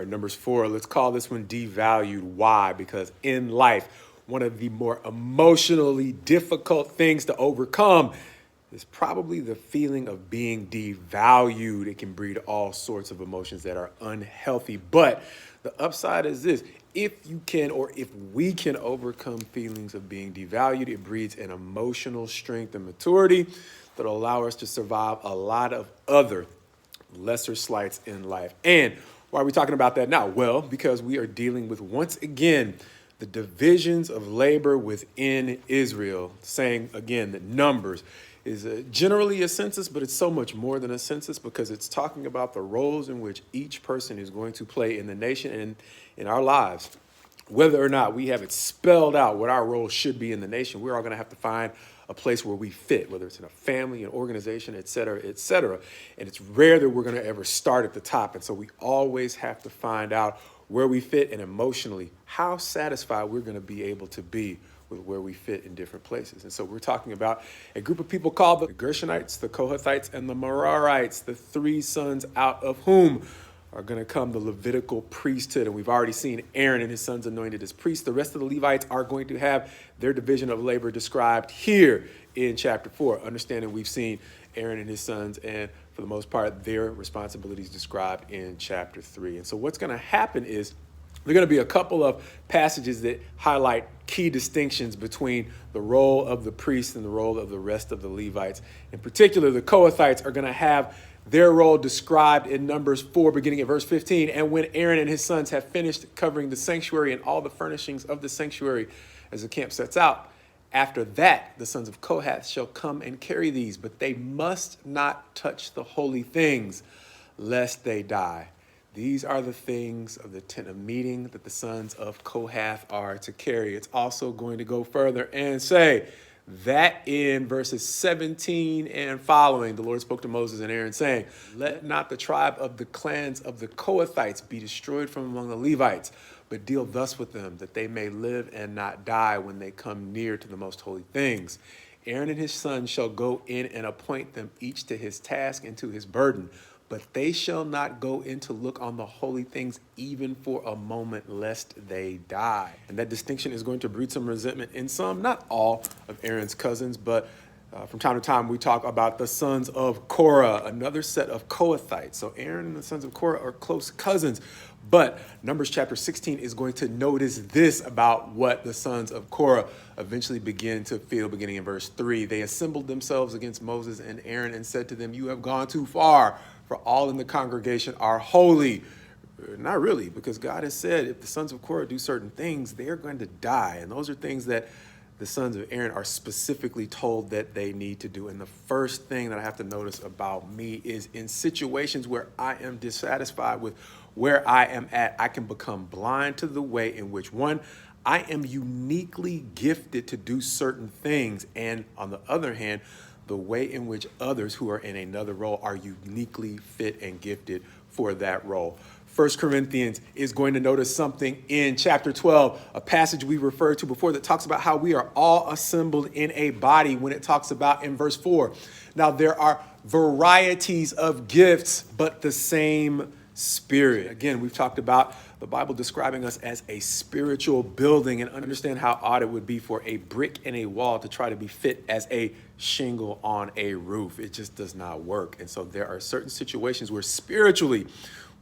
Or Numbers 4, let's call this one devalued. Why? Because in life, one of the more emotionally difficult things to overcome is probably the feeling of being devalued. It can breed all sorts of emotions that are unhealthy. But the upside is this: if you can, or if we can overcome feelings of being devalued, it breeds an emotional strength and maturity that'll allow us to survive a lot of other lesser slights in life. And why are we talking about that now? Well, because we are dealing with, once again, the divisions of labor within Israel, saying again that Numbers is generally a census, but it's so much more than a census, because it's talking about the roles in which each person is going to play in the nation and in our lives. Whether or not we have it spelled out what our role should be in the nation, we're all going to have to find a place where we fit, whether it's in a family, an organization, et cetera, et cetera. And it's rare that we're going to ever start at the top. And so we always have to find out where we fit, and emotionally how satisfied we're going to be able to be with where we fit in different places. And so we're talking about a group of people called the Gershonites, the Kohathites, and the Merarites, the three sons out of whom are going to come the Levitical priesthood. And we've already seen Aaron and his sons anointed as priests. The rest of the Levites are going to have their division of labor described here in chapter 4. Understanding we've seen Aaron and his sons, and for the most part, their responsibilities described in chapter 3. And so what's going to happen is there are going to be a couple of passages that highlight key distinctions between the role of the priests and the role of the rest of the Levites. In particular, the Kohathites are going to have their role described in Numbers 4, beginning at verse 15. And when Aaron and his sons have finished covering the sanctuary and all the furnishings of the sanctuary as the camp sets out, after that, the sons of Kohath shall come and carry these, but they must not touch the holy things, lest they die. These are the things of the tent of meeting that the sons of Kohath are to carry. It's also going to go further and say that in verses 17 and following, the Lord spoke to Moses and Aaron, saying, "Let not the tribe of the clans of the Kohathites be destroyed from among the Levites, but deal thus with them, that they may live and not die when they come near to the most holy things. Aaron and his sons shall go in and appoint them each to his task and to his burden. But they shall not go in to look on the holy things even for a moment, lest they die." And that distinction is going to breed some resentment in some, not all, of Aaron's cousins, but from time to time we talk about the sons of Korah, another set of Kohathites. So Aaron and the sons of Korah are close cousins. But Numbers chapter 16 is going to notice this about what the sons of Korah eventually begin to feel, beginning in verse 3. They assembled themselves against Moses and Aaron and said to them, "You have gone too far, for all in the congregation are holy." Not really, because God has said if the sons of Korah do certain things, they are going to die. And those are things that the sons of Aaron are specifically told that they need to do. And the first thing that I have to notice about me is in situations where I am dissatisfied with where I am at, I can become blind to the way in which, one, I am uniquely gifted to do certain things. And on the other hand, the way in which others who are in another role are uniquely fit and gifted for that role. 1 Corinthians is going to notice something in chapter 12, a passage we referred to before that talks about how we are all assembled in a body when it talks about in verse 4. Now, there are varieties of gifts, but the same Spirit. Again, we've talked about the Bible describing us as a spiritual building, and understand how odd it would be for a brick in a wall to try to be fit as a shingle on a roof. It just does not work. And so there are certain situations where spiritually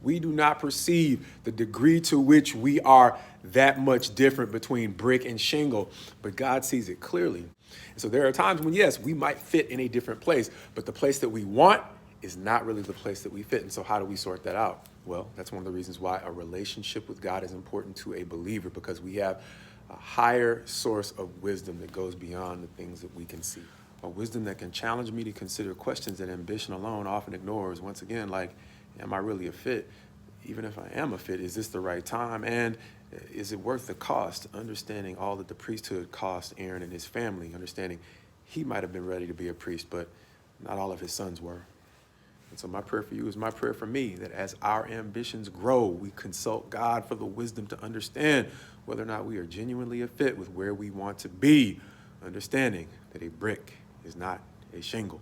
we do not perceive the degree to which we are that much different between brick and shingle, but God sees it clearly. And so there are times when, yes, we might fit in a different place, but the place that we want is not really the place that we fit. And so how do we sort that out? Well, that's one of the reasons why a relationship with God is important to a believer, because we have a higher source of wisdom that goes beyond the things that we can see. A wisdom that can challenge me to consider questions that ambition alone often ignores. Once again, like, am I really a fit? Even if I am a fit, is this the right time? And is it worth the cost? Understanding all that the priesthood cost Aaron and his family, understanding he might have been ready to be a priest, but not all of his sons were. And so my prayer for you is my prayer for me, that as our ambitions grow, we consult God for the wisdom to understand whether or not we are genuinely a fit with where we want to be, understanding that a brick is not a shingle.